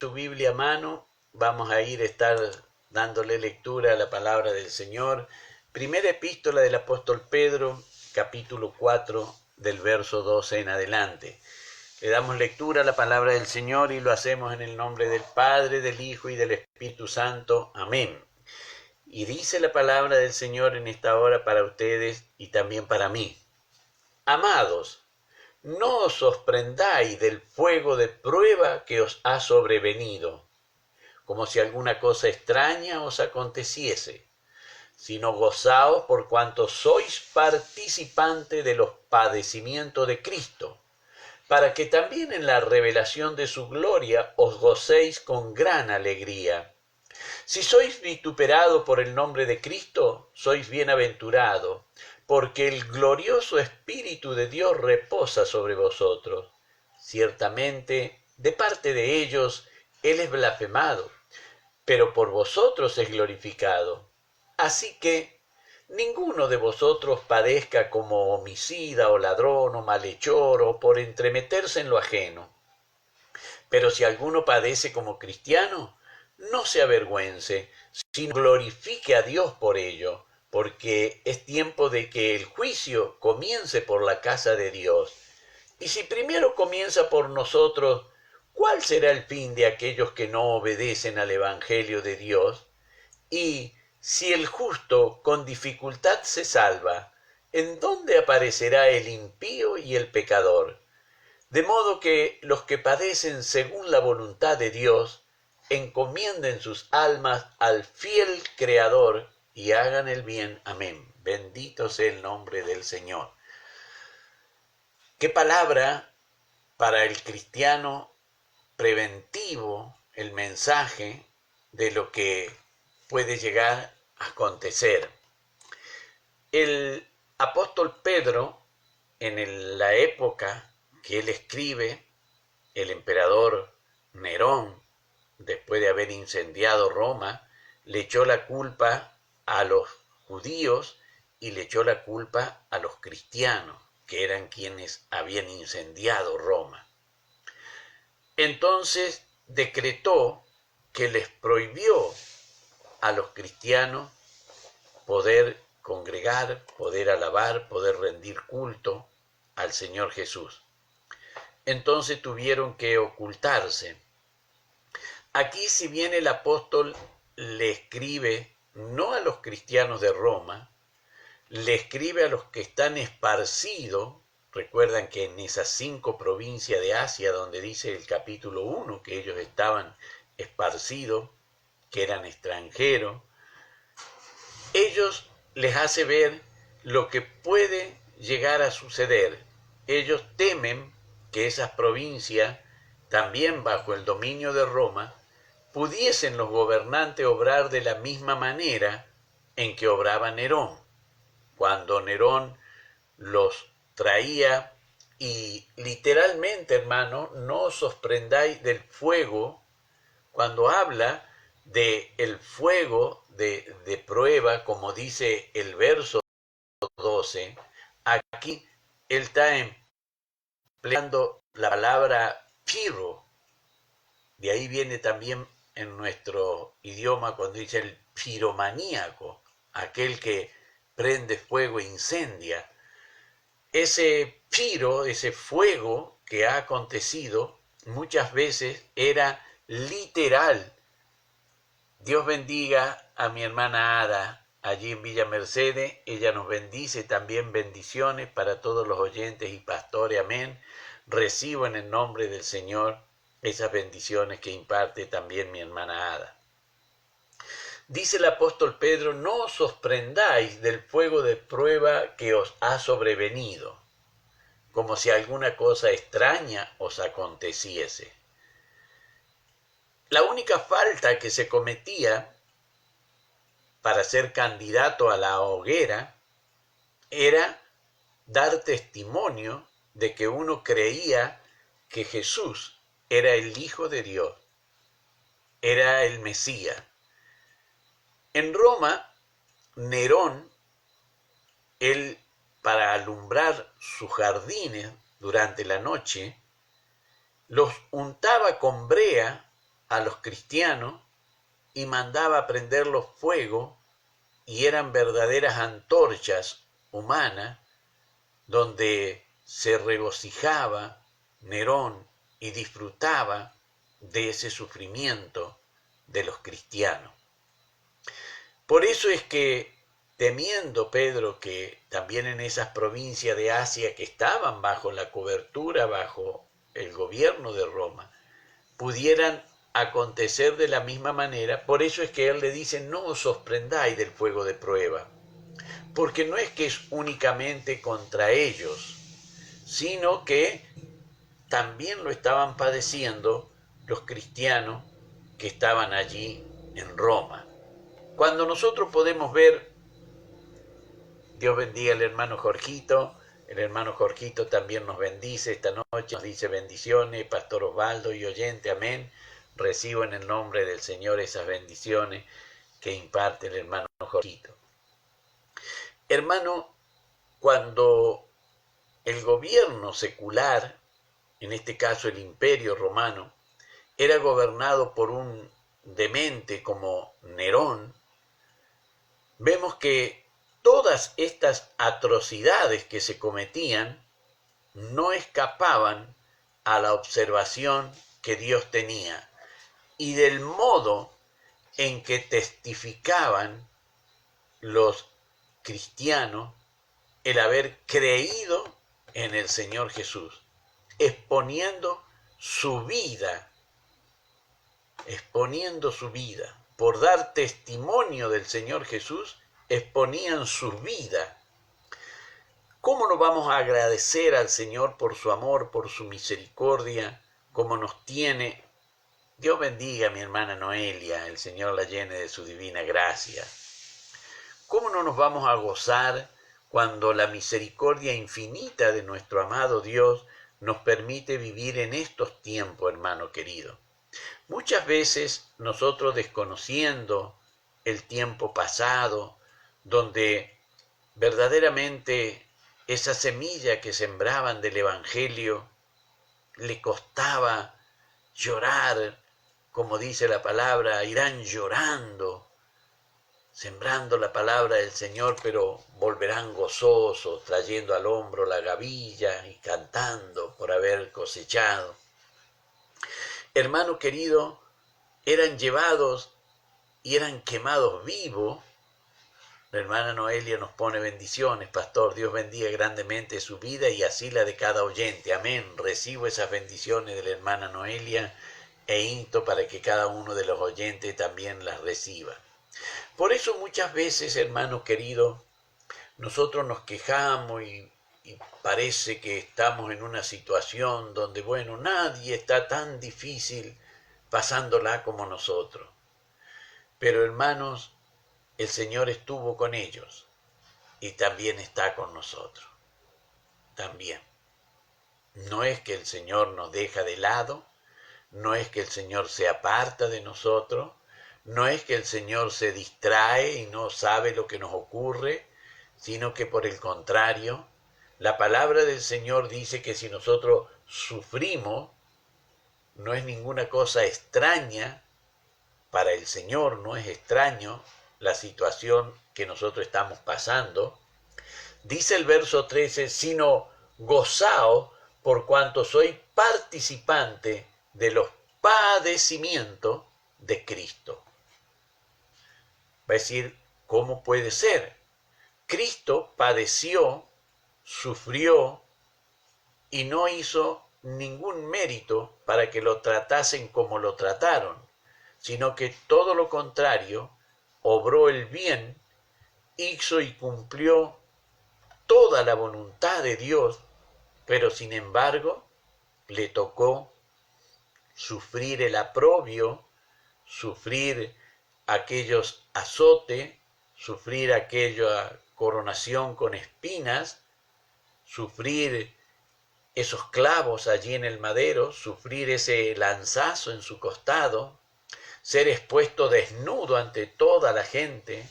Tu Biblia a mano, vamos a estar dándole lectura a la palabra del Señor. Primera epístola del apóstol Pedro, capítulo 4, del verso 12 en adelante. Le damos lectura a la palabra del Señor y lo hacemos en el nombre del Padre, del Hijo y del Espíritu Santo. Amén. Y dice la palabra del Señor en esta hora para ustedes y también para mí. Amados, no os sorprendáis del fuego de prueba que os ha sobrevenido, como si alguna cosa extraña os aconteciese, sino gozaos por cuanto sois participante de los padecimientos de Cristo, para que también en la revelación de su gloria os gocéis con gran alegría. Si sois vituperados por el nombre de Cristo, sois bienaventurados, porque el glorioso Espíritu de Dios reposa sobre vosotros. Ciertamente, de parte de ellos, Él es blasfemado, pero por vosotros es glorificado. Así que ninguno de vosotros padezca como homicida o ladrón o malhechor o por entremeterse en lo ajeno. Pero si alguno padece como cristiano, no se avergüence, sino glorifique a Dios por ello, porque es tiempo de que el juicio comience por la casa de Dios. Y si primero comienza por nosotros, ¿cuál será el fin de aquellos que no obedecen al Evangelio de Dios? Y si el justo con dificultad se salva, ¿en dónde aparecerá el impío y el pecador? De modo que los que padecen según la voluntad de Dios, encomienden sus almas al fiel Creador y hagan el bien. Amén. Bendito sea el nombre del Señor. Qué palabra para el cristiano preventivo, el mensaje de lo que puede llegar a acontecer. El apóstol Pedro, en la época que él escribe, el emperador Nerón, después de haber incendiado Roma, le echó la culpa a los judíos y le echó la culpa a los cristianos, que eran quienes habían incendiado Roma. Entonces decretó que les prohibió a los cristianos poder congregar, poder alabar, poder rendir culto al Señor Jesús. Entonces tuvieron que ocultarse. Aquí, si bien el apóstol le escribe no a los cristianos de Roma, le escribe a los que están esparcidos. Recuerdan que en esas 5 provincias de Asia, donde dice el capítulo 1 que ellos estaban esparcidos, que eran extranjeros, ellos les hace ver lo que puede llegar a suceder. Ellos temen que esas provincias, también bajo el dominio de Roma, pudiesen los gobernantes obrar de la misma manera en que obraba Nerón. Cuando Nerón los traía, y literalmente, hermano, no os sorprendáis del fuego, cuando habla de el fuego de prueba, como dice el verso 12, aquí él está empleando la palabra piro. De ahí viene también en nuestro idioma cuando dice el piromaníaco, aquel que prende fuego e incendia. Ese piro, ese fuego que ha acontecido, muchas veces era literal. Dios bendiga a mi hermana Ada, allí en Villa Mercedes. Ella nos bendice, también bendiciones para todos los oyentes y pastores, amén. Recibo en el nombre del Señor esas bendiciones que imparte también mi hermana Ada. Dice el apóstol Pedro, no os sorprendáis del fuego de prueba que os ha sobrevenido, como si alguna cosa extraña os aconteciese. La única falta que se cometía para ser candidato a la hoguera era dar testimonio de que uno creía que Jesús era el Hijo de Dios, era el Mesías. En Roma, Nerón, él, para alumbrar sus jardines durante la noche, los untaba con brea a los cristianos y mandaba prenderlos fuego, y eran verdaderas antorchas humanas donde se regocijaba Nerón y disfrutaba de ese sufrimiento de los cristianos. Por eso es que, temiendo Pedro que también en esas provincias de Asia que estaban bajo la cobertura, bajo el gobierno de Roma, pudieran acontecer de la misma manera, por eso es que él le dice: no os sorprendáis del fuego de prueba, porque no es que es únicamente contra ellos, sino que también lo estaban padeciendo los cristianos que estaban allí en Roma. Cuando nosotros podemos ver, Dios bendiga al hermano Jorgito, el hermano Jorgito también nos bendice esta noche, nos dice bendiciones, Pastor Osvaldo y oyente, amén. Recibo en el nombre del Señor esas bendiciones que imparte el hermano Jorgito. Hermano, cuando el gobierno secular, en este caso el Imperio Romano, era gobernado por un demente como Nerón, vemos que todas estas atrocidades que se cometían no escapaban a la observación que Dios tenía y del modo en que testificaban los cristianos el haber creído en el Señor Jesús, exponiendo su vida por dar testimonio del Señor Jesús, exponían su vida. ¿Cómo no vamos a agradecer al Señor por su amor, por su misericordia, como nos tiene? Dios bendiga a mi hermana Noelia, el Señor la llene de su divina gracia. ¿Cómo no nos vamos a gozar cuando la misericordia infinita de nuestro amado Dios nos permite vivir en estos tiempos, hermano querido? Muchas veces nosotros, desconociendo el tiempo pasado, donde verdaderamente esa semilla que sembraban del Evangelio le costaba llorar, como dice la palabra, irán llorando, sembrando la palabra del Señor, pero volverán gozosos, trayendo al hombro la gavilla y cantando por haber cosechado. Hermano querido, eran llevados y eran quemados vivos. La hermana Noelia nos pone bendiciones, pastor. Dios bendiga grandemente su vida y así la de cada oyente. Amén. Recibo esas bendiciones de la hermana Noelia e insto para que cada uno de los oyentes también las reciba. Por eso muchas veces, hermano querido, nosotros nos quejamos y parece que estamos en una situación donde, bueno, nadie está tan difícil pasándola como nosotros. Pero, hermanos, el Señor estuvo con ellos y también está con nosotros. También. No es que el Señor nos deja de lado, no es que el Señor se aparta de nosotros, no es que el Señor se distrae y no sabe lo que nos ocurre, sino que por el contrario, la palabra del Señor dice que si nosotros sufrimos, no es ninguna cosa extraña para el Señor, no es extraño la situación que nosotros estamos pasando. Dice el verso 13, sino gozaos por cuanto soy participante de los padecimientos de Cristo. Va a decir, ¿cómo puede ser? Cristo padeció, sufrió y no hizo ningún mérito para que lo tratasen como lo trataron, sino que todo lo contrario, obró el bien, hizo y cumplió toda la voluntad de Dios, pero sin embargo le tocó sufrir el oprobio, sufrir aquellos azotes, sufrir aquella coronación con espinas, sufrir esos clavos allí en el madero, sufrir ese lanzazo en su costado, ser expuesto desnudo ante toda la gente,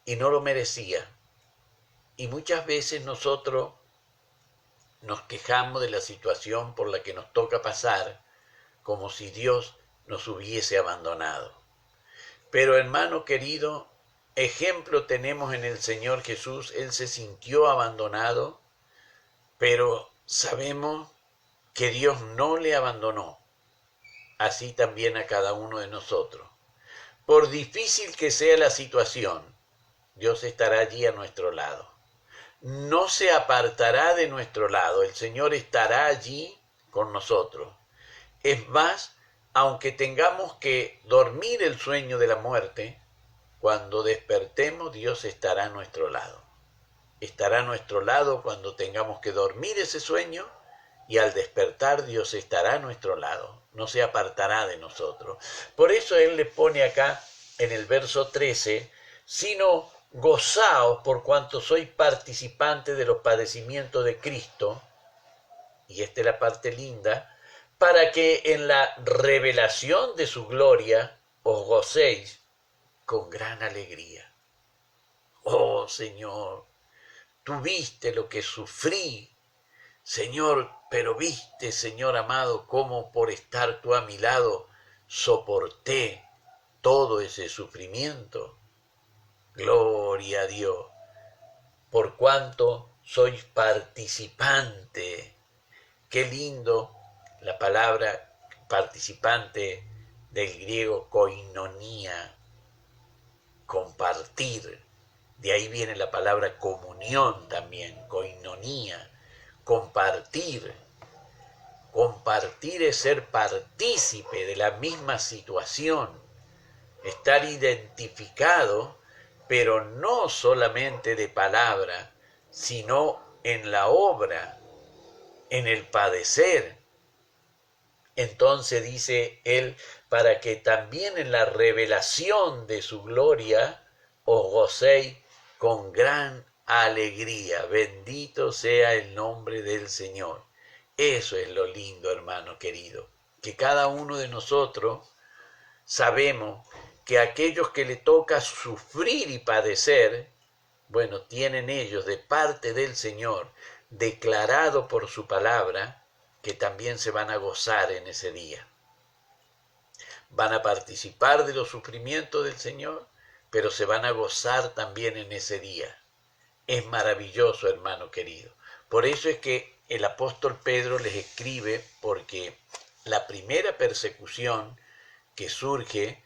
y no lo merecía. Y muchas veces nosotros nos quejamos de la situación por la que nos toca pasar, como si Dios nos hubiese abandonado. Pero hermano querido, ejemplo tenemos en el Señor Jesús. Él se sintió abandonado, pero sabemos que Dios no le abandonó. Así también a cada uno de nosotros. Por difícil que sea la situación, Dios estará allí a nuestro lado. No se apartará de nuestro lado. El Señor estará allí con nosotros. Es más, aunque tengamos que dormir el sueño de la muerte, cuando despertemos, Dios estará a nuestro lado. Estará a nuestro lado cuando tengamos que dormir ese sueño, y al despertar Dios estará a nuestro lado. No se apartará de nosotros. Por eso Él le pone acá en el verso 13, sino gozaos por cuanto sois participantes de los padecimientos de Cristo, y esta es la parte linda, para que en la revelación de su gloria os gocéis con gran alegría. Oh Señor, tú viste lo que sufrí, Señor, pero viste, Señor amado, cómo por estar tú a mi lado soporté todo ese sufrimiento. Gloria a Dios, por cuanto sois participante. Qué lindo la palabra participante del griego koinonía, compartir. De ahí viene la palabra comunión también, koinonía, compartir. Compartir es ser partícipe de la misma situación, estar identificado, pero no solamente de palabra, sino en la obra, en el padecer. Entonces dice él, para que también en la revelación de su gloria os gocéis con gran alegría. Bendito sea el nombre del Señor. Eso es lo lindo, hermano querido, que cada uno de nosotros sabemos que aquellos que le toca sufrir y padecer, bueno, tienen ellos de parte del Señor, declarado por su palabra, que también se van a gozar en ese día. Van a participar de los sufrimientos del Señor, pero se van a gozar también en ese día. Es maravilloso, hermano querido. Por eso es que el apóstol Pedro les escribe, porque la primera persecución que surge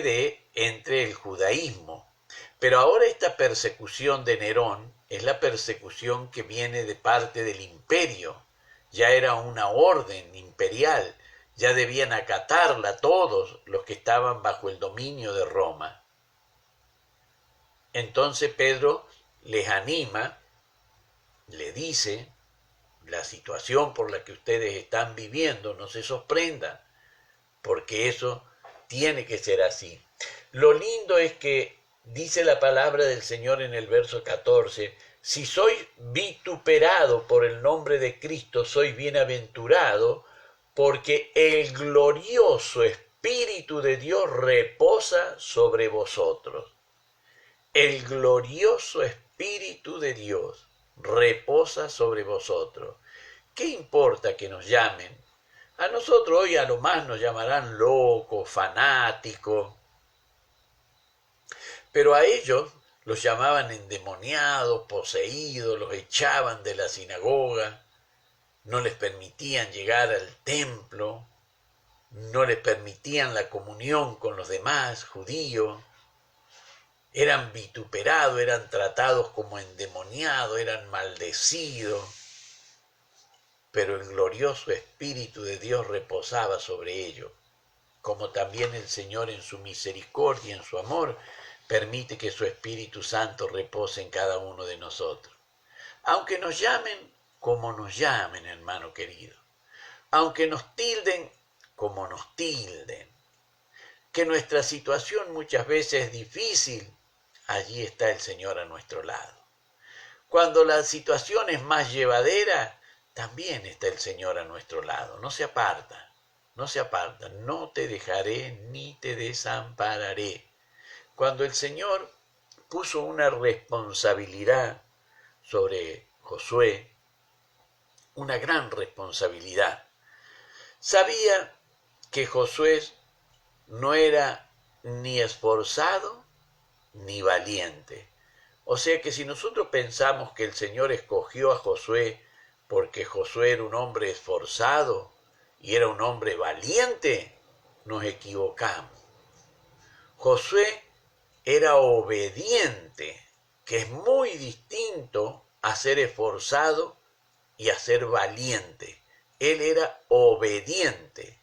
de entre el judaísmo. Pero ahora esta persecución de Nerón es la persecución que viene de parte del imperio. Ya era una orden imperial, ya debían acatarla todos los que estaban bajo el dominio de Roma. Entonces Pedro les anima, le dice, la situación por la que ustedes están viviendo, no se sorprendan, porque eso tiene que ser así. Lo lindo es que dice la palabra del Señor en el verso 14, si sois vituperado por el nombre de Cristo, sois bienaventurado, porque el glorioso Espíritu de Dios reposa sobre vosotros. El glorioso Espíritu de Dios reposa sobre vosotros. ¿Qué importa que nos llamen? A nosotros hoy a lo más nos llamarán locos, fanáticos, pero a ellos los llamaban endemoniados, poseídos, los echaban de la sinagoga, no les permitían llegar al templo, no les permitían la comunión con los demás judíos, eran vituperados, eran tratados como endemoniados, eran maldecidos. Pero el glorioso Espíritu de Dios reposaba sobre ellos, como también el Señor en su misericordia, en su amor, permite que su Espíritu Santo repose en cada uno de nosotros. Aunque nos llamen como nos llamen, hermano querido, aunque nos tilden como nos tilden, que nuestra situación muchas veces es difícil, allí está el Señor a nuestro lado. Cuando la situación es más llevadera, también está el Señor a nuestro lado. No se aparta, no se aparta. No te dejaré ni te desampararé. Cuando el Señor puso una responsabilidad sobre Josué, una gran responsabilidad, sabía que Josué no era ni esforzado ni valiente. O sea que si nosotros pensamos que el Señor escogió a Josué porque Josué era un hombre esforzado y era un hombre valiente, nos equivocamos. Josué era obediente, que es muy distinto a ser esforzado y a ser valiente. Él era obediente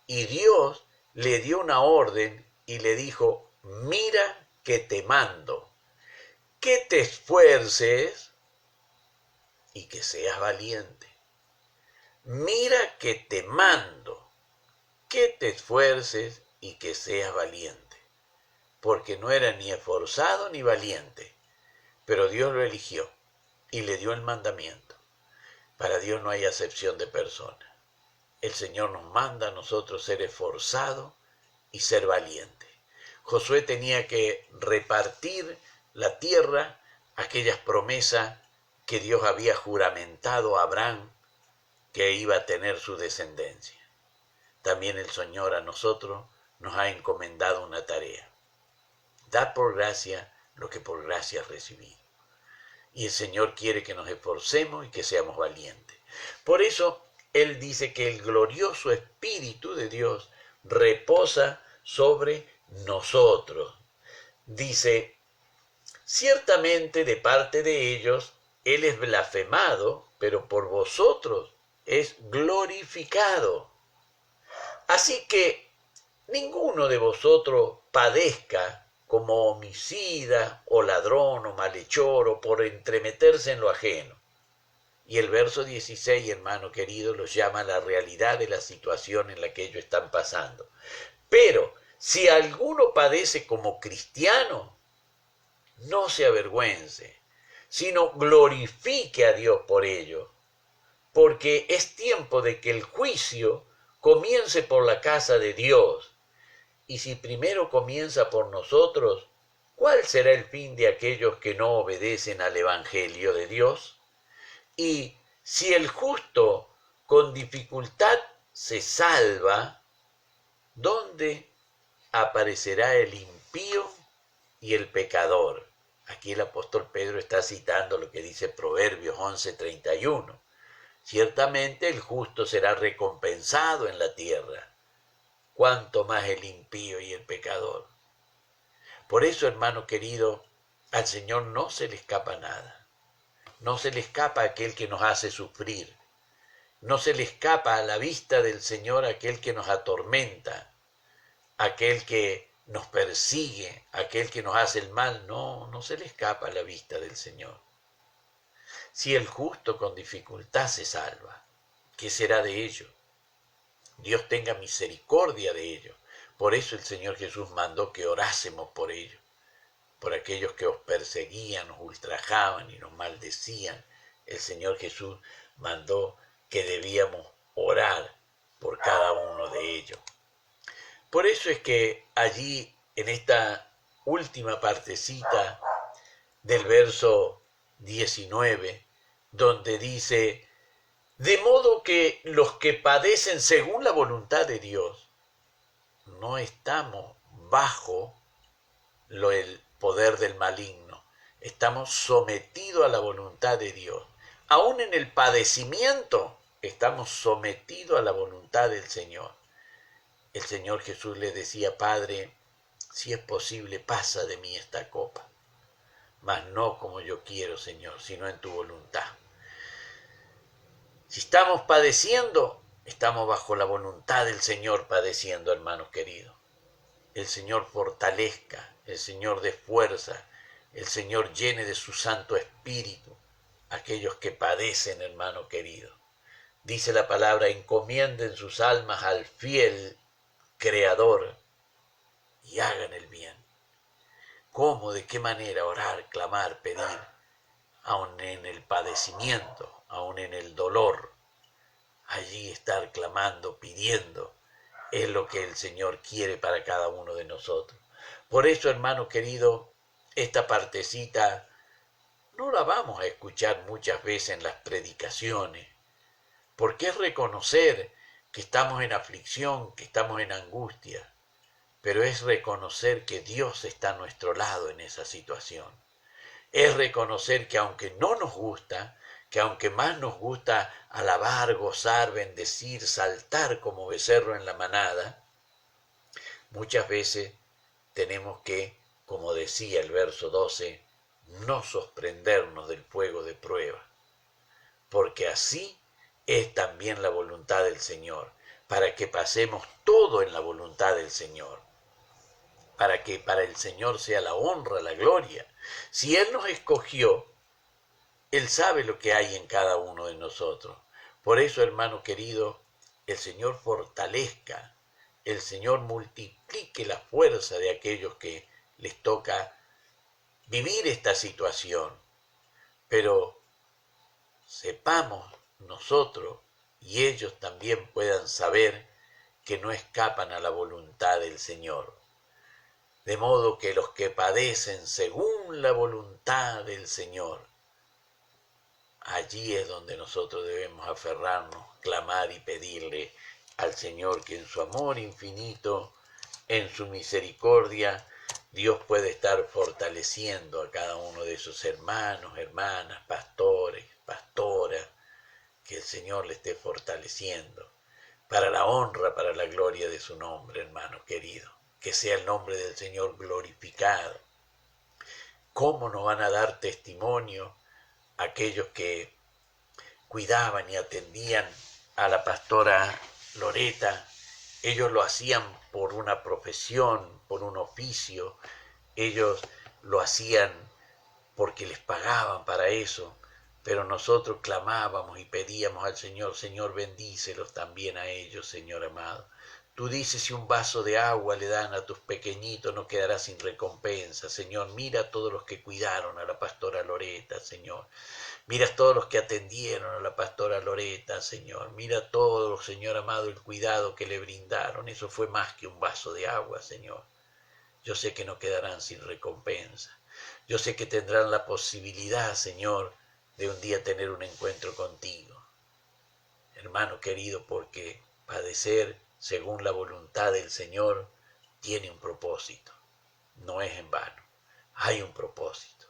y Dios le dio una orden y le dijo: mira que te mando, que te esfuerces y que seas valiente. Mira que te mando, que te esfuerces y que seas valiente. Porque no era ni esforzado ni valiente, pero Dios lo eligió y le dio el mandamiento. Para Dios no hay acepción de persona. El Señor nos manda a nosotros ser esforzados y ser valientes. Josué tenía que repartir la tierra, aquellas promesas que Dios había juramentado a Abraham que iba a tener su descendencia. También el Señor a nosotros nos ha encomendado una tarea. Da por gracia lo que por gracia has recibido. Y el Señor quiere que nos esforcemos y que seamos valientes. Por eso Él dice que el glorioso Espíritu de Dios reposa sobre nosotros. Dice: ciertamente de parte de ellos Él es blasfemado, pero por vosotros es glorificado. Así que ninguno de vosotros padezca como homicida o ladrón o malhechor o por entremeterse en lo ajeno. Y el verso 16, hermano querido, los llama a la realidad de la situación en la que ellos están pasando. Pero si alguno padece como cristiano, no se avergüence, sino glorifique a Dios por ello, porque es tiempo de que el juicio comience por la casa de Dios. Y si primero comienza por nosotros, ¿cuál será el fin de aquellos que no obedecen al Evangelio de Dios? Y si el justo con dificultad se salva, ¿dónde aparecerá el impío y el pecador? Aquí el apóstol Pedro está citando lo que dice Proverbios 11:31. Ciertamente el justo será recompensado en la tierra, cuanto más el impío y el pecador. Por eso, hermano querido, al Señor no se le escapa nada. No se le escapa aquel que nos hace sufrir. No se le escapa a la vista del Señor aquel que nos atormenta, aquel que nos persigue, aquel que nos hace el mal. No se le escapa a la vista del Señor. Si el justo con dificultad se salva, ¿qué será de ello? Dios tenga misericordia de ellos. Por eso el Señor Jesús mandó que orásemos por ellos, por aquellos que os perseguían, os ultrajaban y nos maldecían. El Señor Jesús mandó que debíamos orar por cada uno de ellos. Por eso es que allí, en esta última partecita del verso 19, donde dice: de modo que los que padecen según la voluntad de Dios, no estamos bajo el poder del maligno, estamos sometidos a la voluntad de Dios. Aún en el padecimiento estamos sometidos a la voluntad del Señor. El Señor Jesús le decía: Padre, si es posible, pasa de mí esta copa, mas no como yo quiero, Señor, sino en tu voluntad. Si estamos padeciendo, estamos bajo la voluntad del Señor padeciendo, hermanos queridos. El Señor fortalezca, el Señor dé fuerza, el Señor llene de su Santo Espíritu a aquellos que padecen, hermano querido. Dice la palabra: encomienden sus almas al fiel Creador y hagan el bien. ¿Cómo? ¿De qué manera? Orar, clamar, pedir, aun en el padecimiento, aun en el dolor. Allí estar clamando, pidiendo, es lo que el Señor quiere para cada uno de nosotros. Por eso, hermano querido, esta partecita no la vamos a escuchar muchas veces en las predicaciones, porque es reconocer que estamos en aflicción, que estamos en angustia, pero es reconocer que Dios está a nuestro lado en esa situación. Es reconocer que aunque no nos gusta, que aunque más nos gusta alabar, gozar, bendecir, saltar como becerro en la manada, muchas veces tenemos que, como decía el verso 12, no sorprendernos del fuego de prueba, porque así es también la voluntad del Señor, para que pasemos todo en la voluntad del Señor, para que para el Señor sea la honra, la gloria. Si Él nos escogió, Él sabe lo que hay en cada uno de nosotros. Por eso, hermano querido, el Señor fortalezca, el Señor multiplique la fuerza de aquellos que les toca vivir esta situación. Pero sepamos nosotros y ellos también puedan saber que no escapan a la voluntad del Señor. De modo que los que padecen según la voluntad del Señor, allí es donde nosotros debemos aferrarnos, clamar y pedirle al Señor que en su amor infinito, en su misericordia, Dios puede estar fortaleciendo a cada uno de sus hermanos, hermanas, pastores, pastoras, que el Señor le esté fortaleciendo para la honra, para la gloria de su nombre, hermano querido. Que sea el nombre del Señor glorificado. ¿Cómo nos van a dar testimonio aquellos que cuidaban y atendían a la pastora Loreta? Ellos lo hacían por una profesión, por un oficio. Ellos lo hacían porque les pagaban para eso. Pero nosotros clamábamos y pedíamos al Señor, Señor, bendícelos también a ellos, Señor amado. Tú dices, si un vaso de agua le dan a tus pequeñitos, no quedará sin recompensa. Señor, mira a todos los que cuidaron a la pastora Loreta, Señor. Mira a todos los que atendieron a la pastora Loreta, Señor. Mira a todos, Señor amado, el cuidado que le brindaron. Eso fue más que un vaso de agua, Señor. Yo sé que no quedarán sin recompensa. Yo sé que tendrán la posibilidad, Señor, de un día tener un encuentro contigo. Hermano querido, porque padecer según la voluntad del Señor tiene un propósito. No es en vano. Hay un propósito.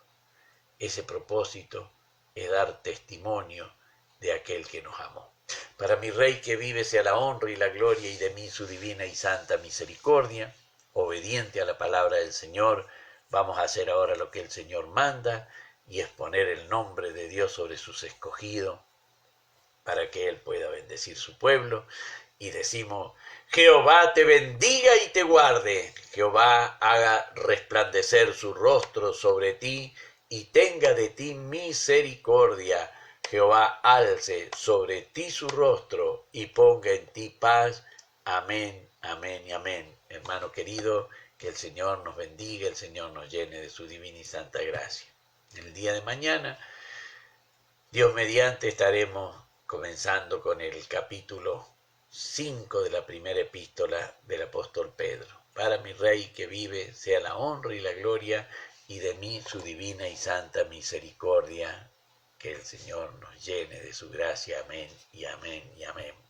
Ese propósito es dar testimonio de aquel que nos amó. Para mi Rey que vive sea la honra y la gloria, y de mí su divina y santa misericordia. Obediente a la palabra del Señor, vamos a hacer ahora lo que el Señor manda, y exponer el nombre de Dios sobre sus escogidos, para que Él pueda bendecir su pueblo. Y decimos, Jehová te bendiga y te guarde. Jehová haga resplandecer su rostro sobre ti y tenga de ti misericordia. Jehová alce sobre ti su rostro y ponga en ti paz. Amén, amén y amén. Hermano querido, que el Señor nos bendiga, el Señor nos llene de su divina y santa gracia. El día de mañana, Dios mediante, estaremos comenzando con el capítulo 5 de la primera epístola del apóstol Pedro. Para mi Rey que vive sea la honra y la gloria, y de mí su divina y santa misericordia. Que el Señor nos llene de su gracia. Amén y amén y amén.